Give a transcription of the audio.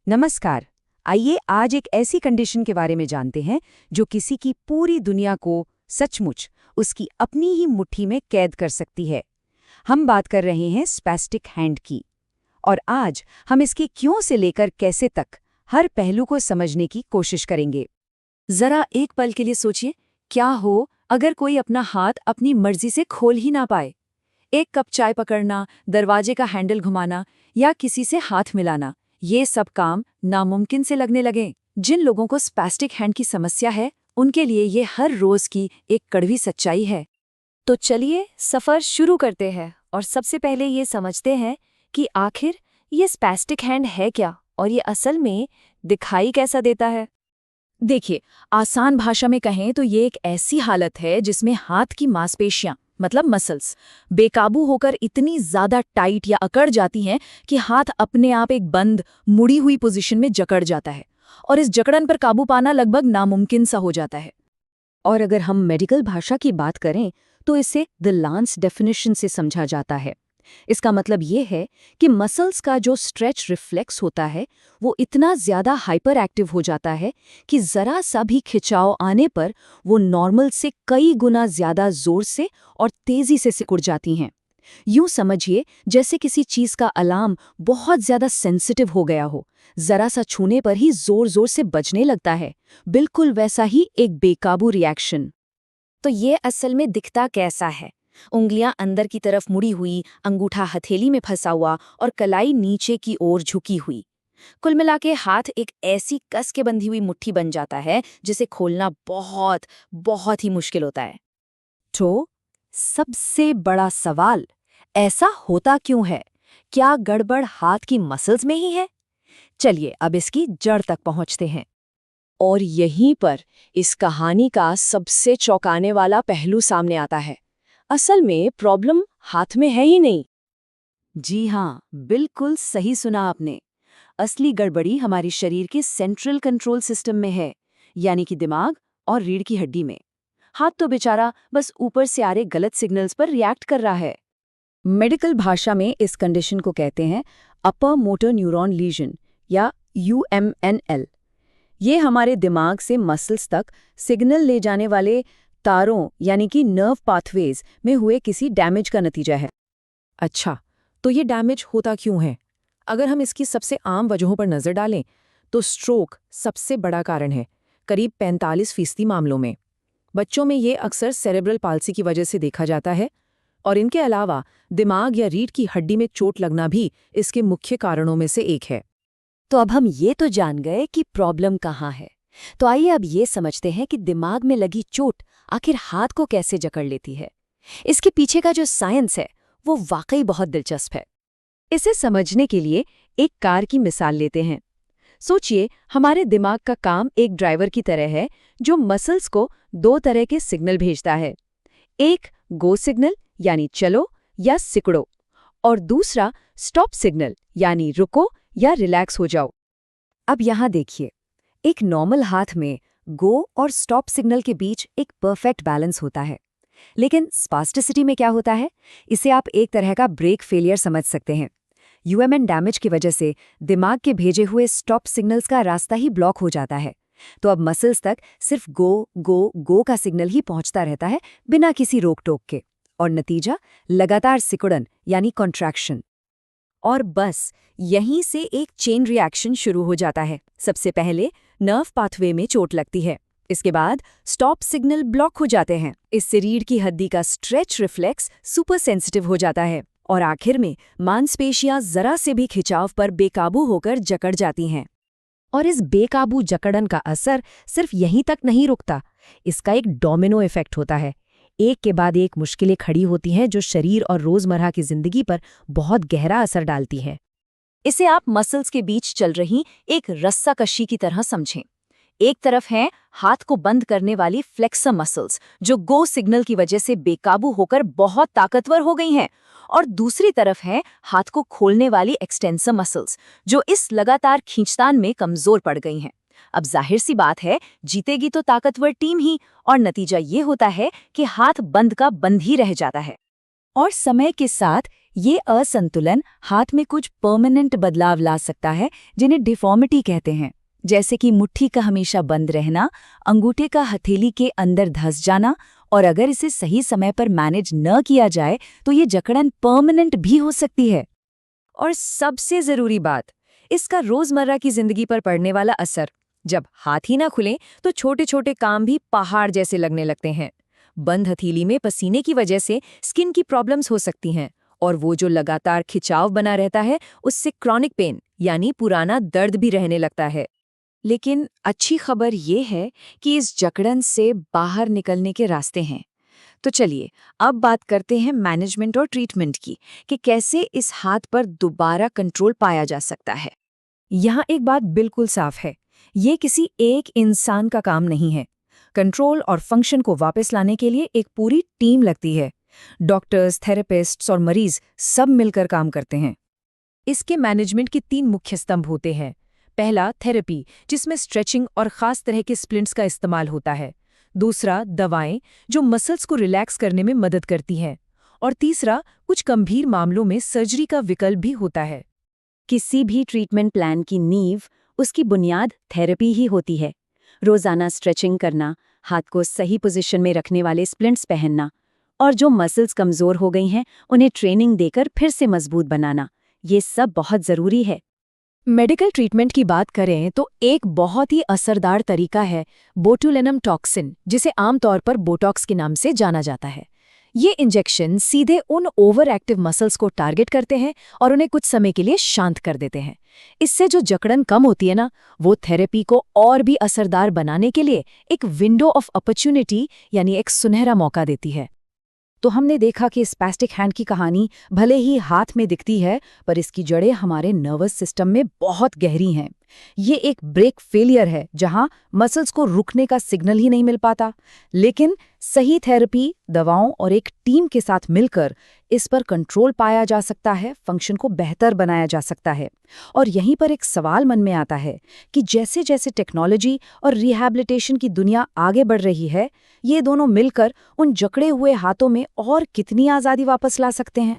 नमस्कार। आइए आज एक ऐसी कंडीशन के बारे में जानते हैं जो किसी की पूरी दुनिया को सचमुच उसकी अपनी ही मुट्ठी में कैद कर सकती है। हम बात कर रहे हैं स्पैस्टिक हैंड की। और आज हम इसके क्यों से लेकर कैसे तक हर पहलू को समझने की कोशिश करेंगे। जरा एक पल के लिए सोचिए, क्या हो अगर कोई अपना हाथ अपनी मर्जी से खोल ही ना पाए। एक कप चाय पकड़ना, दरवाजे का हैंडल घुमाना या किसी से हाथ मिलाना, ये सब काम नामुमकिन से लगने लगे। जिन लोगों को स्पैस्टिक हैंड की समस्या है, उनके लिए ये हर रोज की एक कड़वी सच्चाई है। तो चलिए सफर शुरू करते हैं और सबसे पहले ये समझते हैं कि आखिर ये स्पैस्टिक हैंड है क्या और ये असल में दिखाई कैसा देता है। देखिए, आसान भाषा में कहें तो ये एक ऐसी हालत है जिसमें हाथ की मांसपेशियां मतलब मसल्स बेकाबू होकर इतनी ज्यादा टाइट या अकड़ जाती हैं कि हाथ अपने आप एक बंद मुड़ी हुई पोजीशन में जकड़ जाता है और इस जकड़न पर काबू पाना लगभग नामुमकिन सा हो जाता है। और अगर हम मेडिकल भाषा की बात करें तो इसे द लांस डेफिनेशन से समझा जाता है। इसका मतलब ये है कि मसल्स का जो स्ट्रेच रिफ्लेक्स होता है वो इतना ज्यादा हाइपर एक्टिव हो जाता है कि जरा सा भी खिंचाव आने पर वो नॉर्मल से कई गुना ज्यादा जोर से और तेजी से सिकुड़ जाती हैं। यूं समझिए जैसे किसी चीज का अलार्म बहुत ज्यादा सेंसिटिव हो गया हो, जरा सा छूने पर ही जोर जोर से बजने लगता है। बिल्कुल वैसा ही एक बेकाबू रिएक्शन। तो ये असल में दिखता कैसा है? उंगलियां अंदर की तरफ मुड़ी हुई, अंगूठा हथेली में फंसा हुआ और कलाई नीचे की ओर झुकी हुई। कुल मिला के हाथ एक ऐसी कस के बंधी हुई मुट्ठी बन जाता है जिसे खोलना बहुत बहुत ही मुश्किल होता है। तो सबसे बड़ा सवाल, ऐसा होता क्यों है? क्या गड़बड़ हाथ की मसल्स में ही है? चलिए अब इसकी जड़ तक पहुंचते हैं। और यहीं पर इस कहानी का सबसे चौंकाने वाला पहलू सामने आता है। असल में प्रॉब्लम हाथ में है ही नहीं। जी हाँ, बिल्कुल सही सुना आपने। असली गड़बड़ी हमारी शरीर के सेंट्रल कंट्रोल सिस्टम में है, यानी कि दिमाग और रीढ़ की हड्डी में। हाथ तो बेचारा बस ऊपर से आ रहे गलत सिग्नल्स पर रिएक्ट कर रहा है। मेडिकल भाषा में इस कंडीशन को कहते हैं अपर मोटर न्यूरॉन लीजन या UMNL। ये हमारे दिमाग से मसल्स तक सिग्नल ले जाने वाले तारों यानी कि नर्व पाथवेज में हुए किसी डैमेज का नतीजा है। अच्छा, तो ये डैमेज होता क्यों है? अगर हम इसकी सबसे आम वजहों पर नजर डालें तो स्ट्रोक सबसे बड़ा कारण है, करीब 45% मामलों में। बच्चों में ये अक्सर सेरेब्रल पाल्सी की वजह से देखा जाता है और इनके अलावा दिमाग या रीढ़ की हड्डी में चोट लगना भी इसके मुख्य कारणों में से एक है। तो अब हम ये तो जान गए कि प्रॉब्लम कहाँ है। तो आइए अब ये समझते हैं कि दिमाग में लगी चोट आखिर हाथ को कैसे जकड़ लेती है। इसके पीछे का जो साइंस है वो वाकई बहुत दिलचस्प है। इसे समझने के लिए एक कार की मिसाल लेते हैं। सोचिए, हमारे दिमाग का काम एक ड्राइवर की तरह है जो मसल्स को दो तरह के सिग्नल भेजता है। एक गो सिग्नल यानी चलो या सिकुड़ो, और दूसरा स्टॉप सिग्नल यानी रुको या रिलैक्स हो जाओ। अब यहाँ देखिए, एक नॉर्मल हाथ में गो और स्टॉप सिग्नल के बीच एक परफेक्ट बैलेंस होता है। लेकिन स्पास्टिसिटी में क्या होता है? इसे आप एक तरह का ब्रेक फेलियर समझ सकते हैं। UMN डैमेज की वजह से दिमाग के भेजे हुए स्टॉप सिग्नल्स का रास्ता ही ब्लॉक हो जाता है। तो अब मसल्स तक सिर्फ गो गो गो का सिग्नल ही पहुंचता रहता है बिना किसी रोक टोक के, और नतीजा लगातार सिकुड़न यानी कॉन्ट्रैक्शन। और बस यहीं से एक चेन रिएक्शन शुरू हो जाता है। सबसे पहले नर्व पाथवे में चोट लगती है, इसके बाद स्टॉप सिग्नल ब्लॉक हो जाते हैं, इससे रीढ़ की हड्डी का स्ट्रेच रिफ्लेक्स सुपर सेंसिटिव हो जाता है और आखिर में मांसपेशियां जरा से भी खिंचाव पर बेकाबू होकर जकड़ जाती हैं। और इस बेकाबू जकड़न का असर सिर्फ यहीं तक नहीं रुकता, इसका एक डोमिनो इफेक्ट होता है। एक के बाद एक मुश्किलें खड़ी होती हैं जो शरीर और रोजमर्रा की जिंदगी पर बहुत गहरा असर डालती हैं। इसे आप मसल्स के बीच चल रही एक रस्साकशी की तरह समझें। एक तरफ हैं हाथ को बंद करने वाली फ्लेक्सर मसल्स जो गो सिग्नल की वजह से बेकाबू होकर बहुत ताकतवर हो गई हैं, और दूसरी तरफ है हाथ को खोलने वाली एक्सटेंसर मसल्स जो इस लगातार खींचतान में कमजोर पड़ गई हैं। अब जाहिर सी बात है, जीतेगी तो ताकतवर टीम ही, और नतीजा ये होता है कि हाथ बंद का बंद ही रह जाता है। और समय के साथ ये असंतुलन हाथ में कुछ परमानेंट बदलाव ला सकता है, जिन्हें डिफॉर्मिटी कहते हैं, जैसे कि मुट्ठी का हमेशा बंद रहना, अंगूठे का हथेली के अंदर धंस जाना, और अगर इसे सही समय पर मैनेज न किया जाए तो ये जकड़न परमानेंट भी हो सकती है। और सबसे जरूरी बात, इसका रोजमर्रा की जिंदगी पर पड़ने वाला असर। जब हाथ ही ना खुलें तो छोटे छोटे काम भी पहाड़ जैसे लगने लगते हैं। बंद हथेली में पसीने की वजह से स्किन की प्रॉब्लम्स हो सकती हैं, और वो जो लगातार खिंचाव बना रहता है उससे क्रॉनिक पेन यानी पुराना दर्द भी रहने लगता है। लेकिन अच्छी खबर ये है कि इस जकड़न से बाहर निकलने के रास्ते हैं। तो चलिए अब बात करते हैं मैनेजमेंट और ट्रीटमेंट की, कि कैसे इस हाथ पर दोबारा कंट्रोल पाया जा सकता है। यहाँ एक बात बिल्कुल साफ है, ये किसी एक इंसान का काम नहीं है। कंट्रोल और फंक्शन को वापस लाने के लिए एक पूरी टीम लगती है। डॉक्टर्स, थेरेपिस्ट्स और मरीज सब मिलकर काम करते हैं। इसके मैनेजमेंट के 3 मुख्य स्तंभ होते हैं। पहला, थेरेपी, जिसमें स्ट्रेचिंग और खास तरह के स्प्लिंट्स का इस्तेमाल होता है। दूसरा, दवाएं, जो मसल्स को रिलैक्स करने में मदद करती हैं। और तीसरा, कुछ गंभीर मामलों में सर्जरी का विकल्प भी होता है। किसी भी ट्रीटमेंट प्लान की नींव, उसकी बुनियाद थेरेपी ही होती है। रोजाना स्ट्रेचिंग करना, हाथ को सही पोजीशन में रखने वाले स्प्लिंट्स पहनना, और जो मसल्स कमजोर हो गई हैं उन्हें ट्रेनिंग देकर फिर से मजबूत बनाना, ये सब बहुत जरूरी है। मेडिकल ट्रीटमेंट की बात करें तो एक बहुत ही असरदार तरीका है बोटुलिनम टॉक्सिन, जिसे आमतौर पर बोटॉक्स के नाम से जाना जाता है। ये इंजेक्शन सीधे उन ओवर एक्टिव मसल्स को टारगेट करते हैं और उन्हें कुछ समय के लिए शांत कर देते हैं। इससे जो जकड़न कम होती है ना, वो थेरेपी को और भी असरदार बनाने के लिए एक विंडो ऑफ अपॉर्चुनिटी यानी एक सुनहरा मौका देती है। तो हमने देखा कि स्पैस्टिक हैंड की कहानी भले ही हाथ में दिखती है, पर इसकी जड़ें हमारे नर्वस सिस्टम में बहुत गहरी हैं। ये एक ब्रेक फेलियर है जहां मसल्स को रुकने का सिग्नल ही नहीं मिल पाता। लेकिन सही थेरेपी, दवाओं और एक टीम के साथ मिलकर इस पर कंट्रोल पाया जा सकता है, फंक्शन को बेहतर बनाया जा सकता है। और यहीं पर एक सवाल मन में आता है कि जैसे जैसे टेक्नोलॉजी और रिहैबिलिटेशन की दुनिया आगे बढ़ रही है, ये दोनों मिलकर उन जकड़े हुए हाथों में और कितनी आज़ादी वापस ला सकते हैं।